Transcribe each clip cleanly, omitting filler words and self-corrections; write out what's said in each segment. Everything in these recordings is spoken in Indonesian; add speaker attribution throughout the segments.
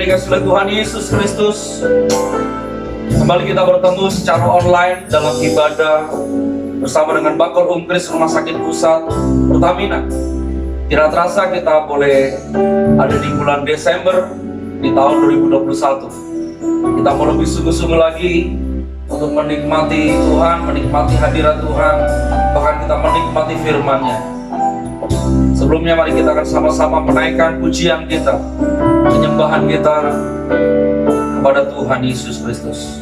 Speaker 1: yang dikasihi oleh Tuhan Yesus Kristus, kembali kita bertemu secara online dalam ibadah bersama dengan Bakor Umkris Rumah Sakit Pusat Pertamina. Tidak terasa kita boleh ada di bulan Desember di tahun 2021. Kita mau lebih sungguh-sungguh lagi untuk menikmati Tuhan, menikmati hadirat Tuhan, bahkan kita menikmati firman-Nya. Sebelumnya mari kita akan sama-sama menaikkan pujian kita, penyembahan kita kepada Tuhan Yesus Kristus.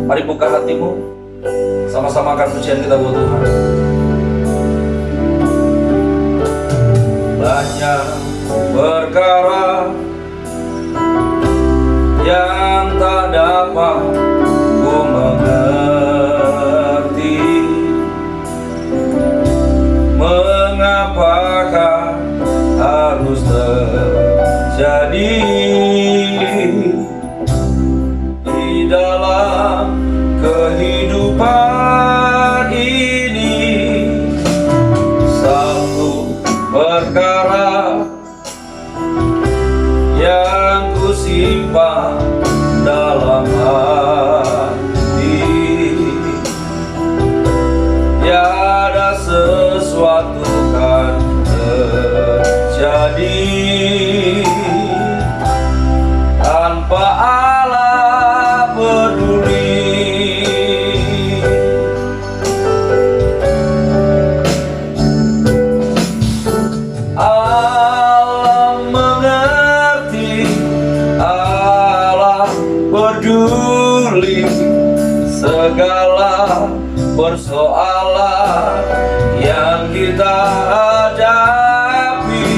Speaker 1: Mari buka hatimu, sama-sama akan pujian kita buat Tuhan. Banyak perkara yang tak dapat ku mengerti, mengapakah harus terjadi di dalam kehidupan ini. Satu perkara yang ku simpan dalam hati, tiada sesuatu kan terjadi tanpa Allah peduli. Allah mengerti, Allah peduli segala persoalan yang kita hadapi.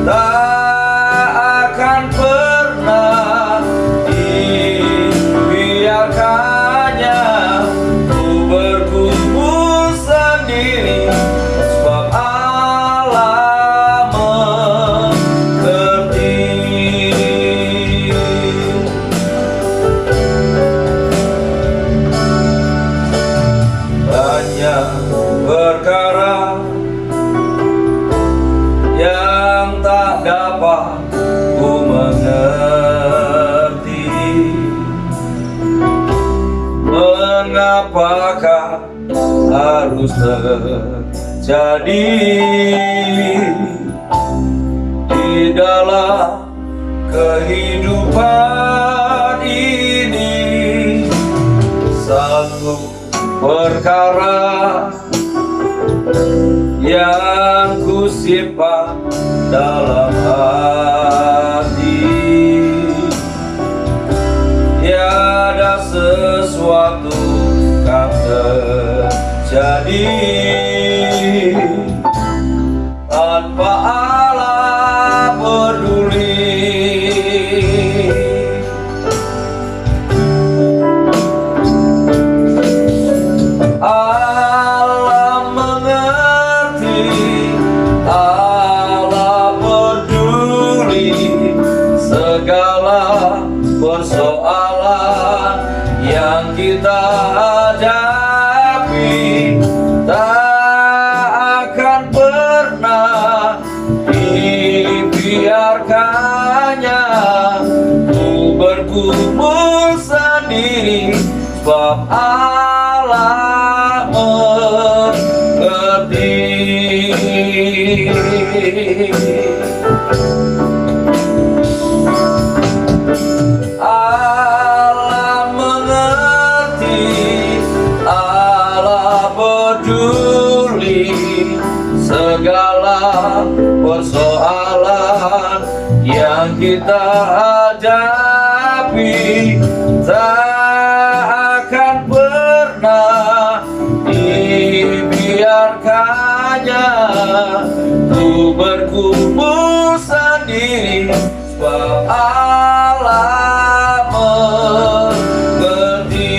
Speaker 1: Tak akan pernah dibiarkannya ku bergumul sendiri, sebab Allah mengerti. Banyak perkara yang tak dapat ku mengerti, mengapakah harus terjadi di dalam kehidupan ini. Satu perkara yang ku simpan dalam hati, tiada sesuatu kan terjadi tanpa Allah peduli. Allah mengerti, Allah peduli segala persoalan yang kita hadapi. Tak akan pernah dibiarkannya ku bergumul sendiri, sebab Allah mengerti. Allah mengerti, Allah peduli segala persoalan yang kita hadapi. Tak akan pernah dibiarkannya ku bergumul sendiri, sebab Allah mengerti,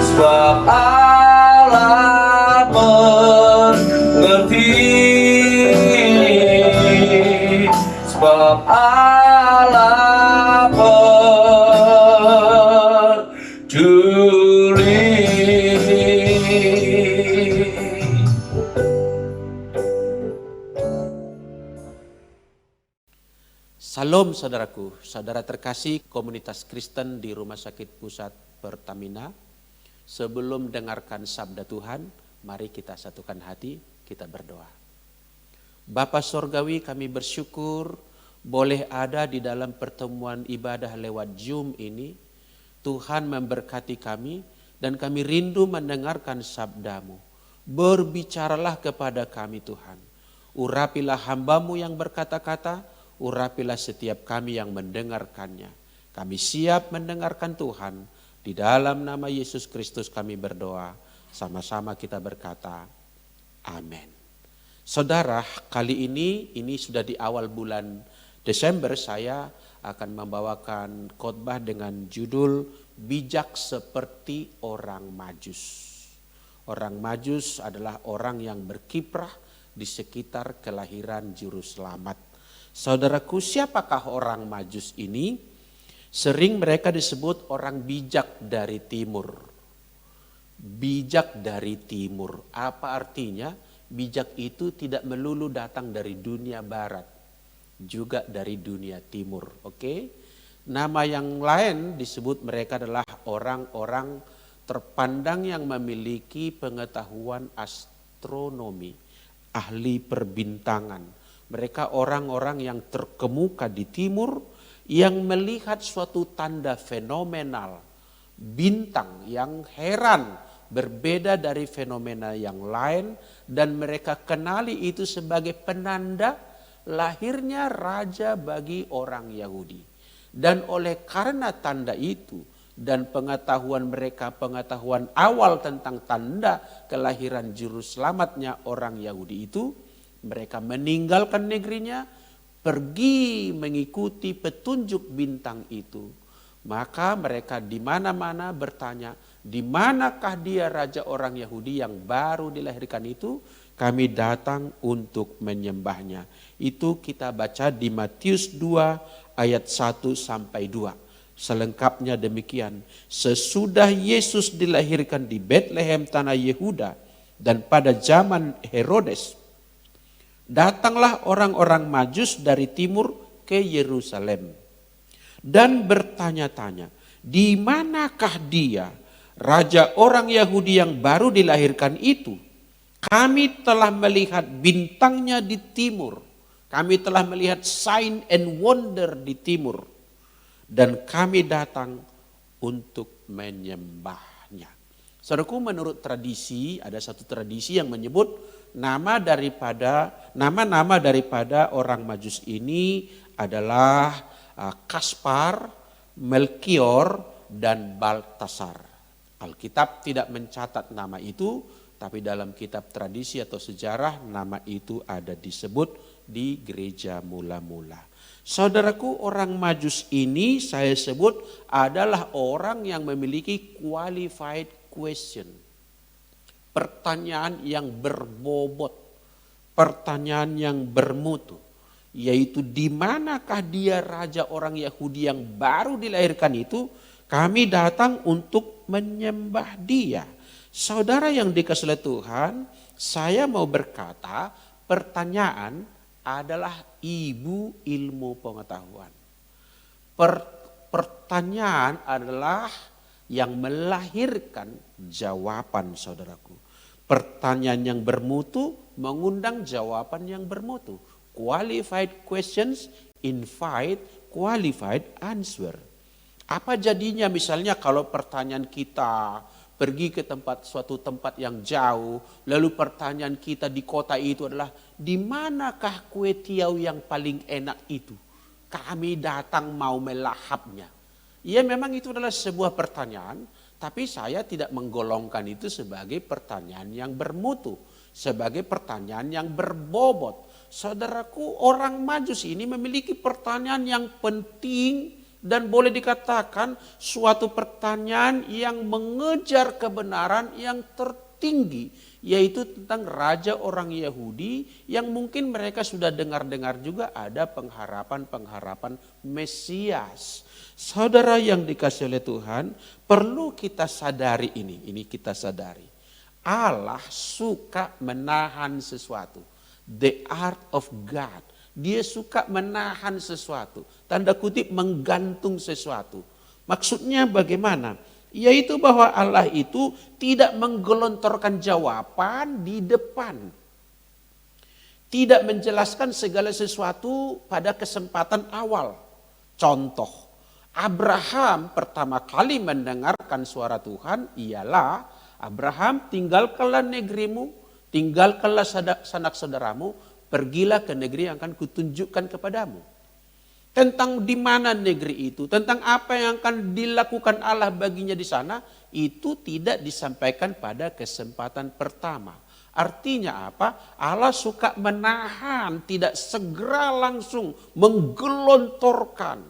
Speaker 1: sebab Allah mengerti, sebab Allah mengerti.
Speaker 2: Shalom saudaraku, saudara terkasih komunitas Kristen di Rumah Sakit Pusat Pertamina. Sebelum dengarkan sabda Tuhan, mari kita satukan hati, kita berdoa. Bapa Sorgawi, kami bersyukur boleh ada di dalam pertemuan ibadah lewat Zoom ini. Tuhan memberkati kami dan kami rindu mendengarkan sabda-Mu. Berbicaralah kepada kami Tuhan. Urapilah hamba-Mu yang berkata-kata, urapilah setiap kami yang mendengarkannya. Kami siap mendengarkan Tuhan. Di dalam nama Yesus Kristus kami berdoa. Sama-sama kita berkata, amin. Saudara, kali ini sudah di awal bulan Desember, saya akan membawakan khotbah dengan judul Bijak Seperti Orang Majus. Orang Majus adalah orang yang berkiprah di sekitar kelahiran Juru Selamat. Saudaraku, siapakah orang Majus ini? Sering mereka disebut orang bijak dari timur. Bijak dari timur, apa artinya? Bijak itu tidak melulu datang dari dunia barat, juga dari dunia timur. Oke? Nama yang lain disebut mereka adalah orang-orang terpandang yang memiliki pengetahuan astronomi, ahli perbintangan. Mereka orang-orang yang terkemuka di timur, yang melihat suatu tanda fenomenal, bintang yang heran, berbeda dari fenomena yang lain, dan mereka kenali itu sebagai penanda lahirnya raja bagi orang Yahudi. Dan oleh karena tanda itu dan pengetahuan mereka, pengetahuan awal tentang tanda kelahiran Juru Selamatnya orang Yahudi itu, mereka meninggalkan negerinya, pergi mengikuti petunjuk bintang itu. Maka mereka di mana-mana bertanya, di manakah dia raja orang Yahudi yang baru dilahirkan itu? Kami datang untuk menyembahnya. Itu kita baca di Matius 2 ayat 1 sampai 2. Selengkapnya demikian. Sesudah Yesus dilahirkan di Betlehem tanah Yehuda dan pada zaman Herodes, datanglah orang-orang Majus dari timur ke Yerusalem dan bertanya-tanya, di manakah dia, raja orang Yahudi yang baru dilahirkan itu? Kami telah melihat bintangnya di timur, kami telah melihat sign and wonder di timur, dan kami datang untuk menyembahnya. Saudaraku, menurut tradisi, ada satu tradisi yang menyebut nama daripada orang Majus ini adalah Kaspar, Melkior, dan Baltasar. Alkitab tidak mencatat nama itu, tapi dalam kitab tradisi atau sejarah nama itu ada disebut di gereja mula-mula. Saudaraku, orang Majus ini saya sebut adalah orang yang memiliki qualified question. Pertanyaan yang berbobot, pertanyaan yang bermutu, yaitu di manakah dia raja orang Yahudi yang baru dilahirkan itu? Kami datang untuk menyembah dia. Saudara yang dikasihi oleh Tuhan, saya mau berkata, pertanyaan adalah ibu ilmu pengetahuan. Pertanyaan adalah yang melahirkan jawaban, saudaraku. Pertanyaan yang bermutu mengundang jawaban yang bermutu. Qualified questions invite qualified answer. Apa jadinya misalnya kalau pertanyaan kita pergi ke suatu tempat yang jauh, lalu pertanyaan kita di kota itu adalah, di manakah kue tiaw yang paling enak itu? Kami datang mau melahapnya. Ya, memang itu adalah sebuah pertanyaan, tapi saya tidak menggolongkan itu sebagai pertanyaan yang bermutu, sebagai pertanyaan yang berbobot. Saudaraku, orang Majus ini memiliki pertanyaan yang penting dan boleh dikatakan suatu pertanyaan yang mengejar kebenaran yang tertinggi, yaitu tentang raja orang Yahudi yang mungkin mereka sudah dengar-dengar juga ada pengharapan-pengharapan Mesias. Saudara yang dikasihi oleh Tuhan, perlu kita sadari ini kita sadari. Allah suka menahan sesuatu. The art of God, Dia suka menahan sesuatu, tanda kutip menggantung sesuatu. Maksudnya bagaimana? Yaitu bahwa Allah itu tidak menggelontorkan jawaban di depan. Tidak menjelaskan segala sesuatu pada kesempatan awal. Contoh, Abraham pertama kali mendengarkan suara Tuhan ialah, Abraham, tinggalkanlah negerimu, tinggalkanlah sanak saudaramu, pergilah ke negeri yang akan kutunjukkan kepadamu. Tentang di mana negeri itu, tentang apa yang akan dilakukan Allah baginya di sana, itu tidak disampaikan pada kesempatan pertama. Artinya apa? Allah suka menahan, tidak segera langsung menggelontorkan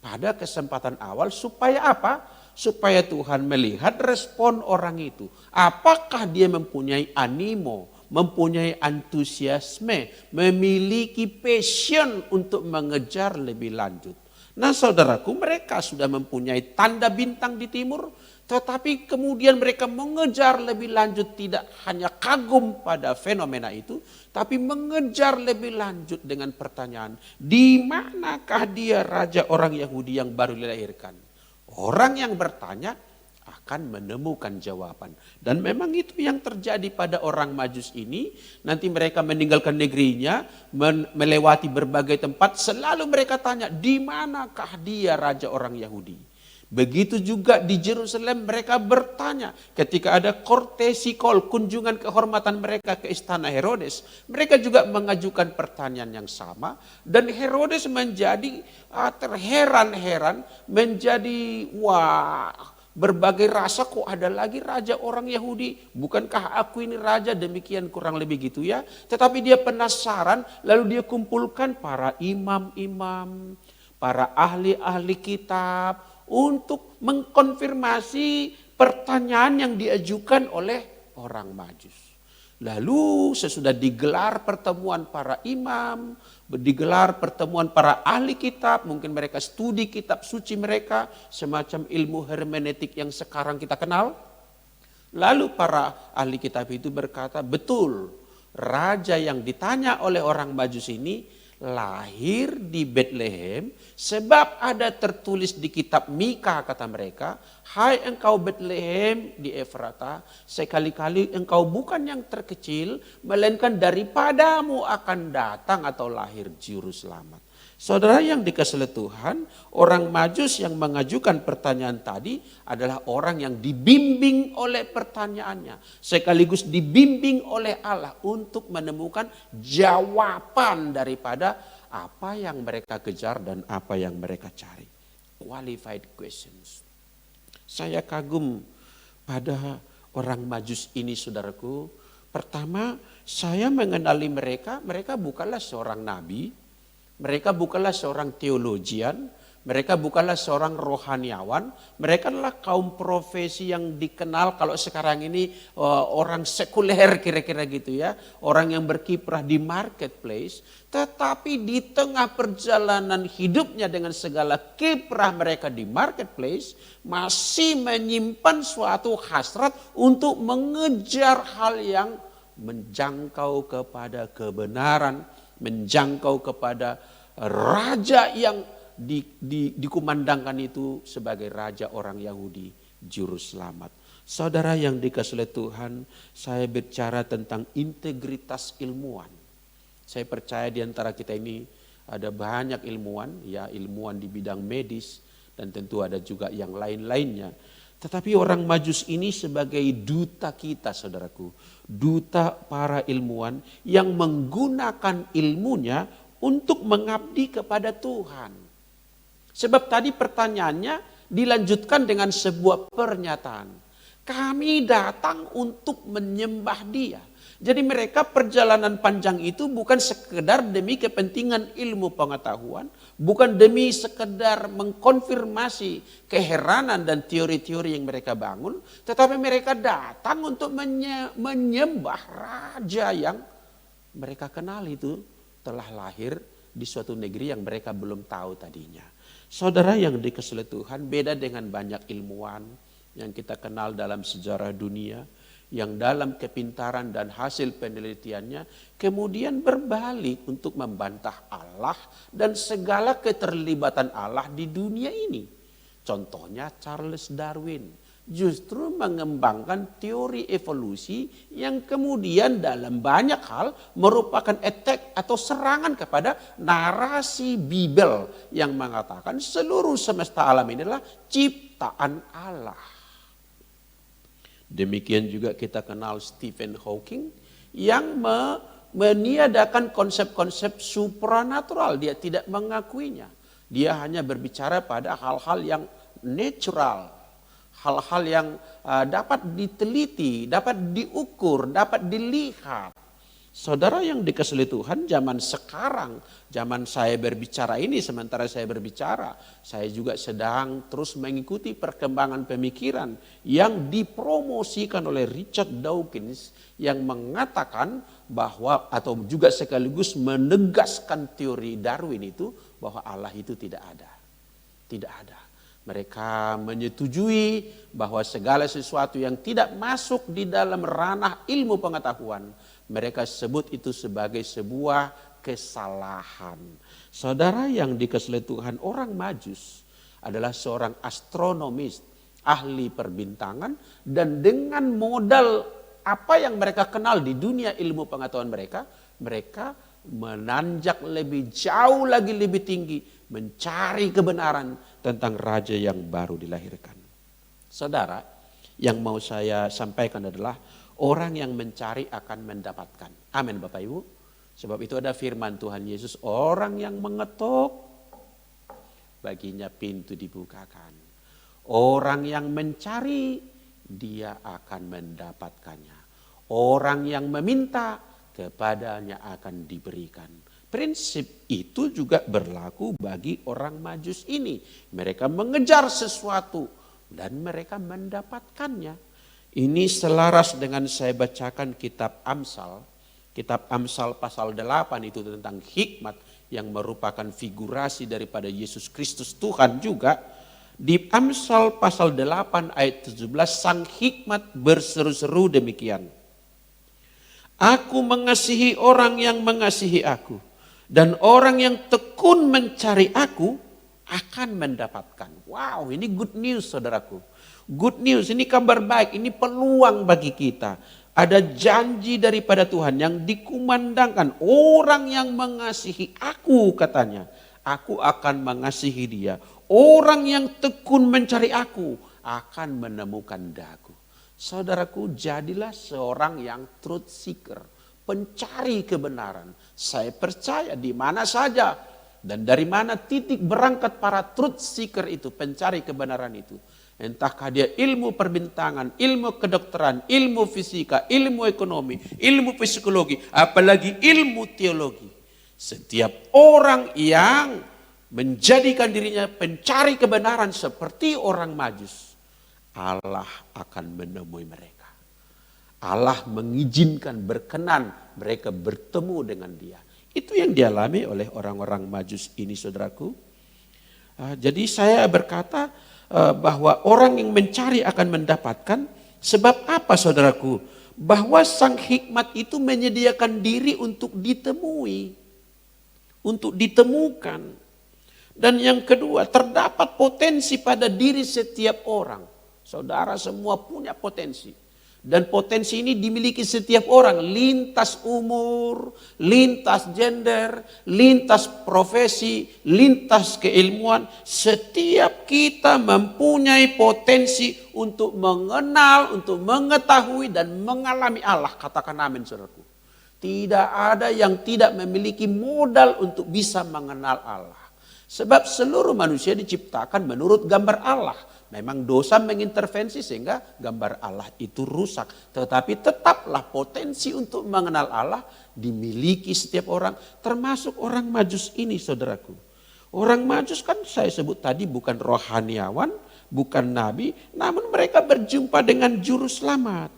Speaker 2: pada kesempatan awal supaya apa? Supaya Tuhan melihat respon orang itu. Apakah dia mempunyai animo, mempunyai antusiasme, memiliki passion untuk mengejar lebih lanjut. Nah saudaraku, mereka sudah mempunyai tanda bintang di timur, tetapi kemudian mereka mengejar lebih lanjut, tidak hanya kagum pada fenomena itu, tapi mengejar lebih lanjut dengan pertanyaan, di manakah dia raja orang Yahudi yang baru dilahirkan? Orang yang bertanya akan menemukan jawaban. Dan memang itu yang terjadi pada orang Majus ini. Nanti mereka meninggalkan negerinya, melewati berbagai tempat, selalu mereka tanya, di manakah dia raja orang Yahudi? Begitu juga di Yerusalem mereka bertanya ketika ada kortesikol, kunjungan kehormatan mereka ke istana Herodes. Mereka juga mengajukan pertanyaan yang sama dan Herodes menjadi terheran-heran, menjadi berbagai rasa, kok ada lagi raja orang Yahudi? Bukankah aku ini raja? Demikian kurang lebih gitu ya. Tetapi dia penasaran, lalu dia kumpulkan para imam-imam, para ahli-ahli kitab, untuk mengkonfirmasi pertanyaan yang diajukan oleh orang Majus. Lalu sesudah digelar pertemuan para imam, digelar pertemuan para ahli kitab, mungkin mereka studi kitab suci mereka, semacam ilmu hermeneutik yang sekarang kita kenal. Lalu para ahli kitab itu berkata, betul, raja yang ditanya oleh orang Majus ini lahir di Bethlehem, sebab ada tertulis di kitab Mika, kata mereka, hai engkau Bethlehem di Efrata, sekali-kali engkau bukan yang terkecil, melainkan daripadamu akan datang atau lahir juru selamat. Saudara yang dikasihi Tuhan, orang Majus yang mengajukan pertanyaan tadi adalah orang yang dibimbing oleh pertanyaannya, sekaligus dibimbing oleh Allah untuk menemukan jawaban daripada apa yang mereka kejar dan apa yang mereka cari. Qualified questions. Saya kagum pada orang Majus ini, saudaraku. Pertama, saya mengenali mereka bukanlah seorang nabi. Mereka bukanlah seorang teologian, mereka bukanlah seorang rohaniawan, mereka adalah kaum profesi yang dikenal kalau sekarang ini orang sekuler kira-kira gitu ya, orang yang berkiprah di marketplace, tetapi di tengah perjalanan hidupnya dengan segala kiprah mereka di marketplace, masih menyimpan suatu hasrat untuk mengejar hal yang menjangkau kepada kebenaran, menjangkau kepada raja yang dikumandangkan itu sebagai raja orang Yahudi, juru selamat. Saudara yang dikasihi Tuhan, saya bicara tentang integritas ilmuwan. Saya percaya di antara kita ini ada banyak ilmuwan, ya ilmuwan di bidang medis dan tentu ada juga yang lain-lainnya. Tetapi orang Majus ini sebagai duta kita, saudaraku, duta para ilmuwan yang menggunakan ilmunya untuk mengabdi kepada Tuhan. Sebab tadi pertanyaannya dilanjutkan dengan sebuah pernyataan. Kami datang untuk menyembah Dia. Jadi mereka perjalanan panjang itu bukan sekedar demi kepentingan ilmu pengetahuan, bukan demi sekedar mengkonfirmasi keheranan dan teori-teori yang mereka bangun, tetapi mereka datang untuk menyembah raja yang mereka kenal itu telah lahir di suatu negeri yang mereka belum tahu tadinya. Saudara yang dikasihi Tuhan, beda dengan banyak ilmuwan yang kita kenal dalam sejarah dunia, yang dalam kepintaran dan hasil penelitiannya kemudian berbalik untuk membantah Allah dan segala keterlibatan Allah di dunia ini. Contohnya Charles Darwin justru mengembangkan teori evolusi yang kemudian dalam banyak hal merupakan attack atau serangan kepada narasi Bible yang mengatakan seluruh semesta alam ini adalah ciptaan Allah. Demikian juga kita kenal Stephen Hawking yang meniadakan konsep-konsep supranatural. Dia tidak mengakuinya. Dia hanya berbicara pada hal-hal yang natural. Hal-hal yang dapat diteliti, dapat diukur, dapat dilihat. Saudara yang dikasihi Tuhan, zaman sekarang, zaman saya berbicara ini, sementara saya berbicara, saya juga sedang terus mengikuti perkembangan pemikiran yang dipromosikan oleh Richard Dawkins yang mengatakan bahwa atau juga sekaligus menegaskan teori Darwin itu bahwa Allah itu tidak ada. Tidak ada. Mereka menyetujui bahwa segala sesuatu yang tidak masuk di dalam ranah ilmu pengetahuan, mereka sebut itu sebagai sebuah kesalahan. Saudara yang dikasihi Tuhan, orang Majus adalah seorang astronomis, ahli perbintangan, dan dengan modal apa yang mereka kenal di dunia ilmu pengetahuan mereka, mereka menanjak lebih jauh lagi lebih tinggi, mencari kebenaran tentang raja yang baru dilahirkan. Saudara, yang mau saya sampaikan adalah orang yang mencari akan mendapatkan. Amin Bapak Ibu. Sebab itu ada firman Tuhan Yesus, orang yang mengetuk baginya pintu dibukakan. Orang yang mencari dia akan mendapatkannya. Orang yang meminta kepadanya akan diberikan. Prinsip itu juga berlaku bagi orang Majus ini. Mereka mengejar sesuatu dan mereka mendapatkannya. Ini selaras dengan saya bacakan kitab Amsal. Kitab Amsal pasal 8 itu tentang hikmat yang merupakan figurasi daripada Yesus Kristus Tuhan juga. Di Amsal pasal 8 ayat 17 sang hikmat berseru-seru demikian. Aku mengasihi orang yang mengasihi aku. Dan orang yang tekun mencari aku akan mendapatkan. Wow, ini good news saudaraku. Good news, ini kabar baik, ini peluang bagi kita. Ada janji daripada Tuhan yang dikumandangkan. Orang yang mengasihi aku katanya, aku akan mengasihi dia. Orang yang tekun mencari aku akan menemukan daku. Saudaraku, jadilah seorang yang truth seeker, pencari kebenaran. Saya percaya di mana saja dan dari mana titik berangkat para truth seeker itu, pencari kebenaran itu. Entahkah dia ilmu perbintangan, ilmu kedokteran, ilmu fisika, ilmu ekonomi, ilmu psikologi, apalagi ilmu teologi. Setiap orang yang menjadikan dirinya pencari kebenaran seperti orang Majus, Allah akan menemui mereka. Allah mengizinkan, berkenan mereka bertemu dengan dia. Itu yang dialami oleh orang-orang Majus ini saudaraku. Jadi saya berkata bahwa orang yang mencari akan mendapatkan. Sebab apa saudaraku? Bahwa sang hikmat itu menyediakan diri untuk ditemui. Untuk ditemukan. Dan yang kedua, terdapat potensi pada diri setiap orang. Saudara semua punya potensi. Dan potensi ini dimiliki setiap orang. Lintas umur, lintas gender, lintas profesi, lintas keilmuan. Setiap kita mempunyai potensi untuk mengenal, untuk mengetahui dan mengalami Allah. Katakan amin saudaraku. Tidak ada yang tidak memiliki modal untuk bisa mengenal Allah. Sebab seluruh manusia diciptakan menurut gambar Allah. Memang dosa mengintervensi sehingga gambar Allah itu rusak. Tetapi tetaplah potensi untuk mengenal Allah dimiliki setiap orang. Termasuk orang Majus ini saudaraku. Orang Majus kan saya sebut tadi bukan rohaniawan, bukan nabi. Namun mereka berjumpa dengan juru selamat.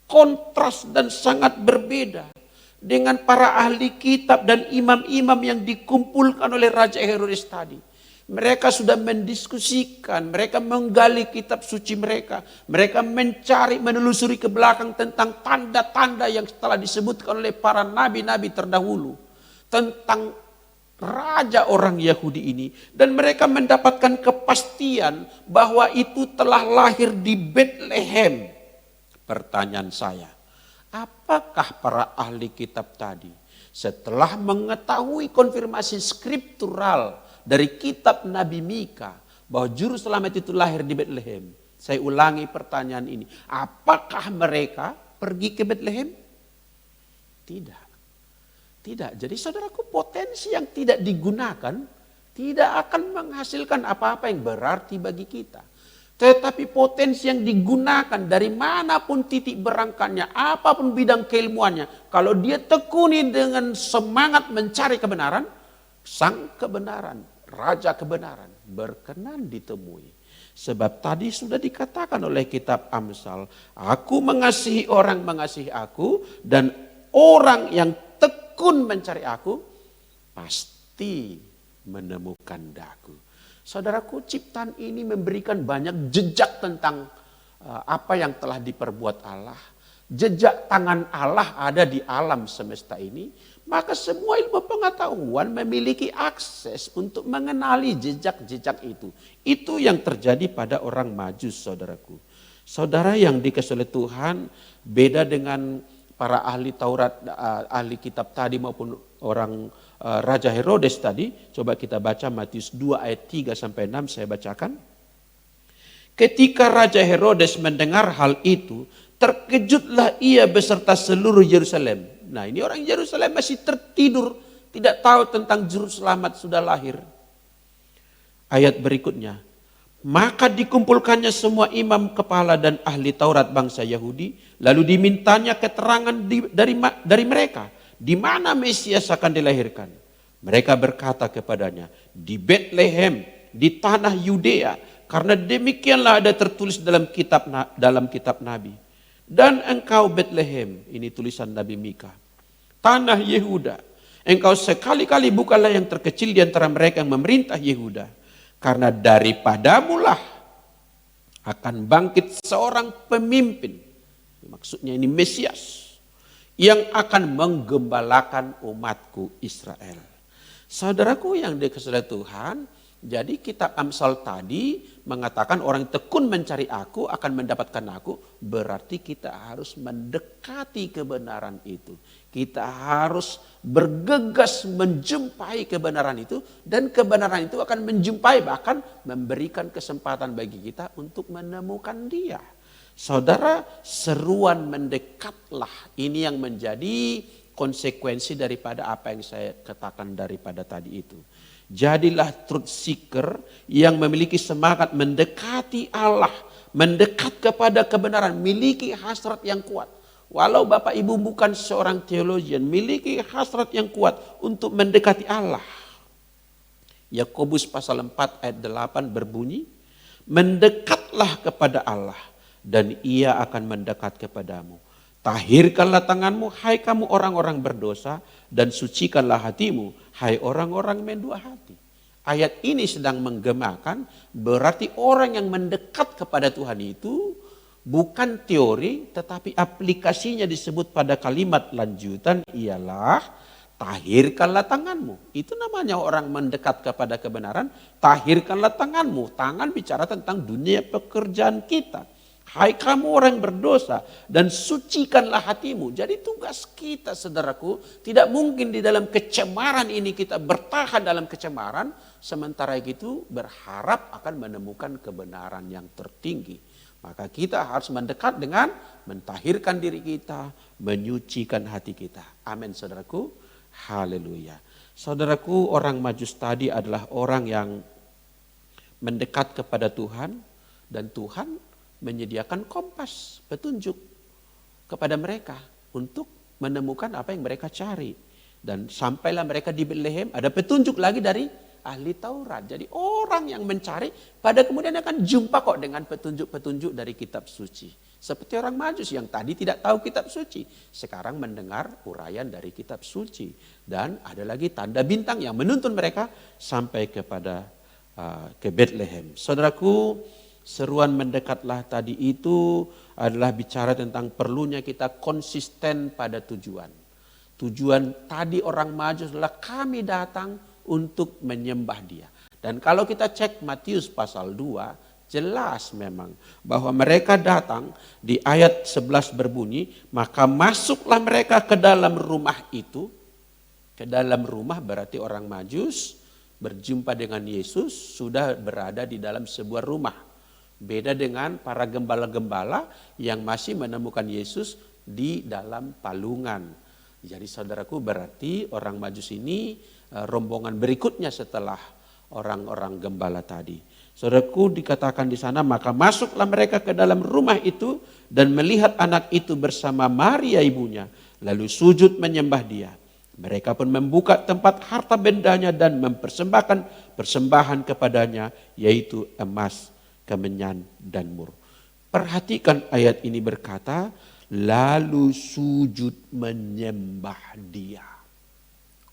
Speaker 2: Kontras dan sangat berbeda. Dengan para ahli kitab dan imam-imam yang dikumpulkan oleh Raja Herodes tadi. Mereka sudah mendiskusikan, mereka menggali kitab suci mereka. Mereka mencari, menelusuri ke belakang tentang tanda-tanda yang telah disebutkan oleh para nabi-nabi terdahulu. Tentang raja orang Yahudi ini. Dan mereka mendapatkan kepastian bahwa itu telah lahir di Bethlehem. Pertanyaan saya, apakah para ahli kitab tadi setelah mengetahui konfirmasi skriptural dari kitab Nabi Mika bahwa juru selamat itu lahir di Bethlehem? Saya ulangi pertanyaan ini. Apakah mereka pergi ke Bethlehem? Tidak. Tidak. Jadi saudaraku, potensi yang tidak digunakan tidak akan menghasilkan apa-apa yang berarti bagi kita. Tetapi potensi yang digunakan dari manapun titik berangkatnya, apapun bidang keilmuannya, kalau dia tekuni dengan semangat mencari kebenaran, sang kebenaran, raja kebenaran berkenan ditemui. Sebab tadi sudah dikatakan oleh kitab Amsal, aku mengasihi orang mengasihi aku, dan orang yang tekun mencari aku pasti menemukan daku. Saudaraku, ciptaan ini memberikan banyak jejak tentang apa yang telah diperbuat Allah. Jejak tangan Allah ada di alam semesta ini. Maka semua ilmu pengetahuan memiliki akses untuk mengenali jejak-jejak itu. Itu yang terjadi pada orang Majus, saudaraku. Saudara yang dikasihi oleh Tuhan, beda dengan para ahli Taurat, ahli kitab tadi maupun orang Raja Herodes tadi. Coba kita baca Matius 2 ayat 3 sampai 6, saya bacakan. Ketika Raja Herodes mendengar hal itu, terkejutlah ia beserta seluruh Yerusalem. Nah, ini orang Yerusalem masih tertidur, tidak tahu tentang juru selamat sudah lahir. Ayat berikutnya, maka dikumpulkannya semua imam kepala dan ahli Taurat bangsa Yahudi, lalu dimintanya keterangan dari mereka, di mana Mesias akan dilahirkan. Mereka berkata kepadanya, di Bethlehem, di tanah Yudea, karena demikianlah ada tertulis dalam kitab Nabi. Dan engkau Bethlehem, ini tulisan Nabi Mika, tanah Yehuda, engkau sekali-kali bukanlah yang terkecil di antara mereka yang memerintah Yehuda, karena daripadamulah akan bangkit seorang pemimpin, maksudnya ini Mesias, yang akan menggembalakan umatku Israel. Saudaraku yang dikasihi Tuhan, jadi kitab Amsal tadi mengatakan orang tekun mencari aku akan mendapatkan aku. Berarti kita harus mendekati kebenaran itu. Kita harus bergegas menjumpai kebenaran itu. Dan kebenaran itu akan menjumpai, bahkan memberikan kesempatan bagi kita untuk menemukan dia. Saudara, seruan mendekatlah, ini yang menjadi konsekuensi daripada apa yang saya katakan daripada tadi itu. Jadilah truth seeker yang memiliki semangat mendekati Allah, mendekat kepada kebenaran, miliki hasrat yang kuat. Walau Bapak Ibu bukan seorang theologian, miliki hasrat yang kuat untuk mendekati Allah. Yakobus pasal 4 ayat 8 berbunyi, mendekatlah kepada Allah dan ia akan mendekat kepadamu. Tahirkanlah tanganmu, hai kamu orang-orang berdosa, dan sucikanlah hatimu, hai orang-orang mendua hati. Ayat ini sedang menggemakan, berarti orang yang mendekat kepada Tuhan itu bukan teori, tetapi aplikasinya disebut pada kalimat lanjutan ialah tahirkanlah tanganmu. Itu namanya orang mendekat kepada kebenaran, tahirkanlah tanganmu. Tangan bicara tentang dunia pekerjaan kita. Hai kamu orang berdosa, dan sucikanlah hatimu. Jadi tugas kita, saudaraku, tidak mungkin di dalam kecemaran ini kita bertahan dalam kecemaran, sementara itu berharap akan menemukan kebenaran yang tertinggi. Maka kita harus mendekat dengan mentahirkan diri kita, menyucikan hati kita. Amin, saudaraku. Haleluya. Saudaraku, orang Majus tadi adalah orang yang mendekat kepada Tuhan, dan Tuhan menyediakan kompas, petunjuk kepada mereka untuk menemukan apa yang mereka cari. Dan sampailah mereka di Bethlehem, ada petunjuk lagi dari ahli Taurat. Jadi orang yang mencari pada kemudian akan jumpa kok dengan petunjuk-petunjuk dari kitab suci. Seperti orang Majus yang tadi tidak tahu kitab suci, sekarang mendengar uraian dari kitab suci. Dan ada lagi tanda bintang yang menuntun mereka sampai kepada ke Bethlehem. Saudaraku, seruan mendekatlah tadi itu adalah bicara tentang perlunya kita konsisten pada tujuan. Tujuan tadi orang Maju adalah kami datang untuk menyembah Dia. Dan kalau kita cek Matius pasal 2, jelas memang bahwa mereka datang di ayat 11 berbunyi, maka masuklah mereka ke dalam rumah itu. Ke dalam rumah berarti orang Majus berjumpa dengan Yesus sudah berada di dalam sebuah rumah. Beda dengan para gembala-gembala yang masih menemukan Yesus di dalam palungan. Jadi saudaraku, berarti orang Majus ini rombongan berikutnya setelah orang-orang gembala tadi. Saudaraku, dikatakan di sana, maka masuklah mereka ke dalam rumah itu dan melihat anak itu bersama Maria ibunya, lalu sujud menyembah Dia. Mereka pun membuka tempat harta bendanya dan mempersembahkan persembahan kepadanya, yaitu emas, kemenyan, dan mur. Perhatikan ayat ini berkata, lalu sujud menyembah Dia.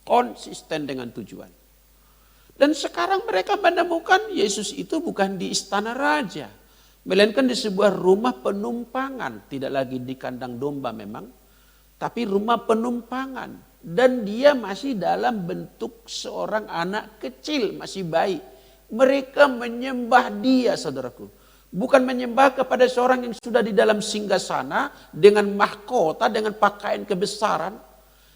Speaker 2: Konsisten dengan tujuan. Dan sekarang mereka menemukan Yesus itu bukan di istana raja, melainkan di sebuah rumah penumpangan. Tidak lagi di kandang domba memang, tapi rumah penumpangan. Dan Dia masih dalam bentuk seorang anak kecil, masih bayi. Mereka menyembah Dia, saudaraku. Bukan menyembah kepada seorang yang sudah di dalam singgasana dengan mahkota, dengan pakaian kebesaran.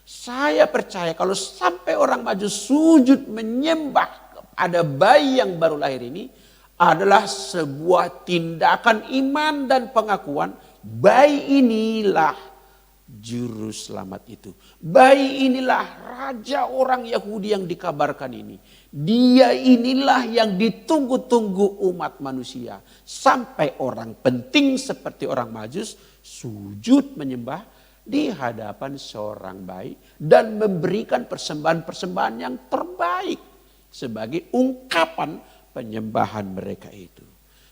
Speaker 2: Saya percaya kalau sampai orang Maju sujud menyembah kepada bayi yang baru lahir ini, adalah sebuah tindakan iman dan pengakuan bayi inilah juru selamat itu. Bayi inilah raja orang Yahudi yang dikabarkan ini. Dia inilah yang ditunggu-tunggu umat manusia. Sampai orang penting seperti orang Majus sujud menyembah di hadapan seorang bayi dan memberikan persembahan-persembahan yang terbaik sebagai ungkapan penyembahan mereka itu.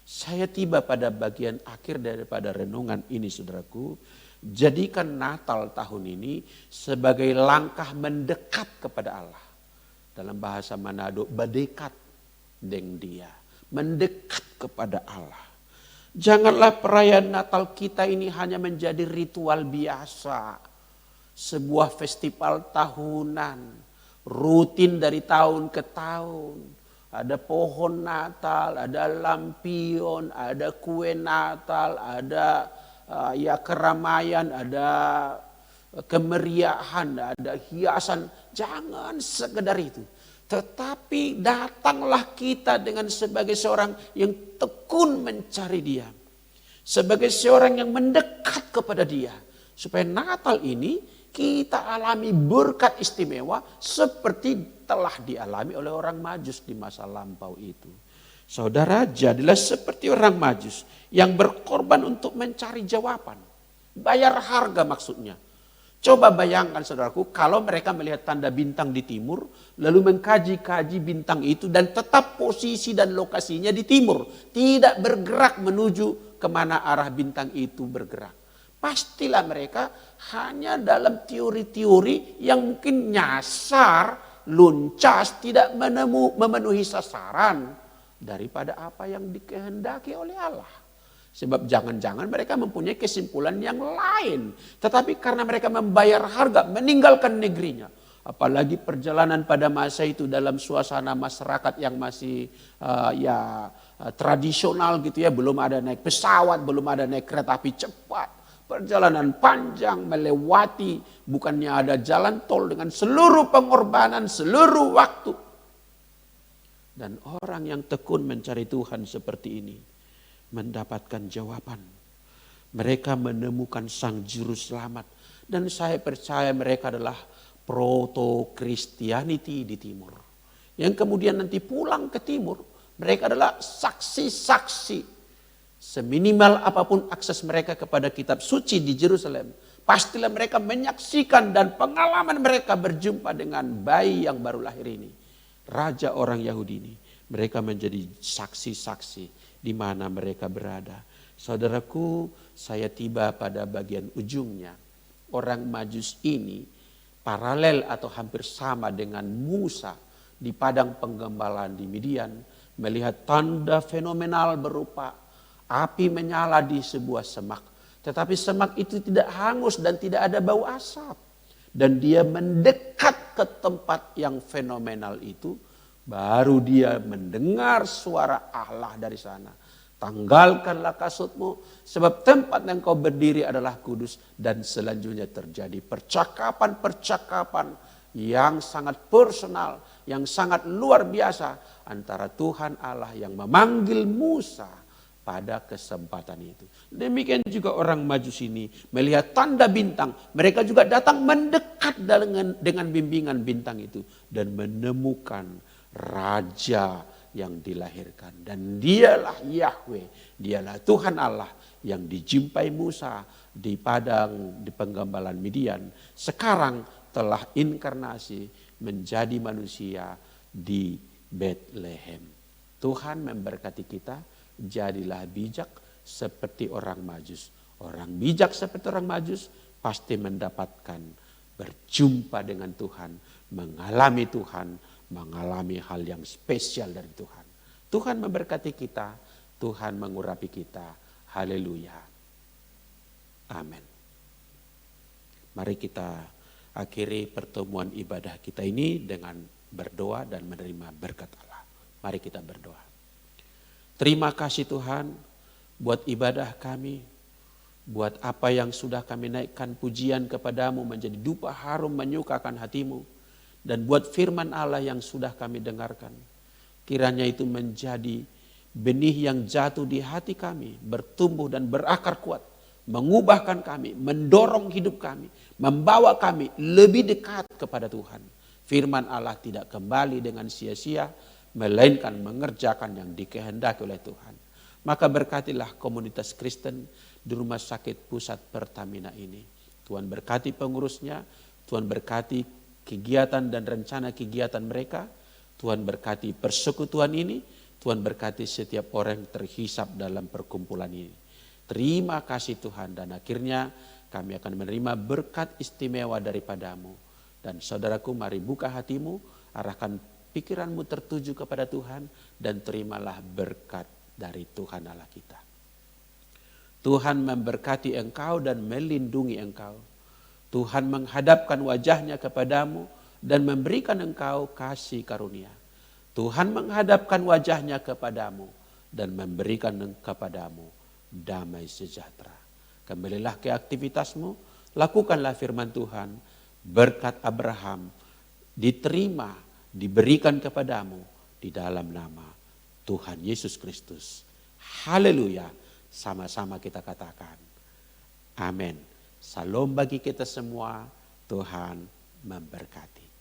Speaker 2: Saya tiba pada bagian akhir daripada renungan ini, saudaraku. Jadikan Natal tahun ini sebagai langkah mendekat kepada Allah. Dalam bahasa Manado, berdekat dengan Dia. Mendekat kepada Allah. Janganlah perayaan Natal kita ini hanya menjadi ritual biasa. Sebuah festival tahunan. Rutin dari tahun ke tahun. Ada pohon Natal, ada lampion, ada kue Natal, ada keramaian, ada kemeriahan, ada hiasan. Jangan sekedar itu. Tetapi datanglah kita dengan sebagai seorang yang tekun mencari Dia. Sebagai seorang yang mendekat kepada Dia. Supaya Natal ini kita alami berkat istimewa seperti telah dialami oleh orang Majus di masa lampau itu. Saudara, jadilah seperti orang Majus yang berkorban untuk mencari jawaban. Bayar harga maksudnya. Coba bayangkan saudaraku, kalau mereka melihat tanda bintang di timur, lalu mengkaji-kaji bintang itu dan tetap posisi dan lokasinya di timur. Tidak bergerak menuju kemana arah bintang itu bergerak. Pastilah mereka hanya dalam teori-teori yang mungkin nyasar, luncas, tidak memenuhi sasaran daripada apa yang dikehendaki oleh Allah. Sebab jangan-jangan mereka mempunyai kesimpulan yang lain. Tetapi karena mereka membayar harga, meninggalkan negerinya. Apalagi perjalanan pada masa itu dalam suasana masyarakat yang masih tradisional gitu ya. Belum ada naik pesawat, belum ada naik kereta api cepat. Perjalanan panjang melewati, bukannya ada jalan tol dengan seluruh pengorbanan, seluruh waktu. Dan orang yang tekun mencari Tuhan seperti ini mendapatkan jawaban. Mereka menemukan Sang Juru Selamat. Dan saya percaya mereka adalah proto-Christianity di timur. Yang kemudian nanti pulang ke timur, mereka adalah saksi-saksi. Seminimal apapun akses mereka kepada kitab suci di Yerusalem, pastilah mereka menyaksikan dan pengalaman mereka berjumpa dengan bayi yang baru lahir ini. Raja orang Yahudi ini. Mereka menjadi saksi-saksi di mana mereka berada. Saudaraku, saya tiba pada bagian ujungnya. Orang Majus ini paralel atau hampir sama dengan Musa di padang penggembalaan di Midian. melihat tanda fenomenal berupa api menyala di sebuah semak. Tetapi semak itu tidak hangus dan tidak ada bau asap. Dan dia mendekat ke tempat yang fenomenal itu, baru dia mendengar suara Allah dari sana. Tanggalkanlah kasutmu, sebab tempat yang kau berdiri adalah kudus. Dan selanjutnya terjadi percakapan-percakapan yang sangat personal, yang sangat luar biasa antara Tuhan Allah yang memanggil Musa pada kesempatan itu. Demikian juga orang Majus ini melihat tanda bintang. Mereka juga datang mendekat dengan bimbingan bintang itu. Dan menemukan raja yang dilahirkan. Dan dialah Yahweh, dialah Tuhan Allah yang dijumpai Musa di padang di penggembalaan Midian. Sekarang telah inkarnasi menjadi manusia di Bethlehem. Tuhan memberkati kita. Jadilah bijak seperti orang Majus. Orang bijak seperti orang Majus pasti mendapatkan berjumpa dengan Tuhan, mengalami Tuhan, mengalami hal yang spesial dari Tuhan. Tuhan memberkati kita, Tuhan mengurapi kita. Haleluya. Amin. Mari kita akhiri pertemuan ibadah kita ini dengan berdoa dan menerima berkat Allah. Mari kita berdoa. Terima kasih Tuhan buat ibadah kami, buat apa yang sudah kami naikkan pujian kepadamu menjadi dupa harum menyukakan hatimu, dan buat firman Allah yang sudah kami dengarkan. Kiranya itu menjadi benih yang jatuh di hati kami, bertumbuh dan berakar kuat, mengubahkan kami, mendorong hidup kami, membawa kami lebih dekat kepada Tuhan. Firman Allah tidak kembali dengan sia-sia, melainkan mengerjakan yang dikehendaki oleh Tuhan. Maka berkatilah komunitas Kristen di Rumah Sakit Pusat Pertamina ini. Tuhan berkati pengurusnya, Tuhan berkati kegiatan dan rencana kegiatan mereka, Tuhan berkati persekutuan ini, Tuhan berkati setiap orang yang terhisap dalam perkumpulan ini. Terima kasih Tuhan, dan akhirnya kami akan menerima berkat istimewa daripadamu. Dan saudaraku, mari buka hatimu, arahkan pikiranmu tertuju kepada Tuhan, dan terimalah berkat dari Tuhan Allah kita. Tuhan memberkati engkau dan melindungi engkau. Tuhan menghadapkan wajahnya kepadamu dan memberikan engkau kasih karunia. Tuhan menghadapkan wajahnya kepadamu dan memberikan kepadamu damai sejahtera. Kembalilah ke aktivitasmu, lakukanlah firman Tuhan. Berkat Abraham diterima, diberikan kepadamu di dalam nama Tuhan Yesus Kristus. Haleluya. Sama-sama kita katakan amin. Salam bagi kita semua. Tuhan memberkati.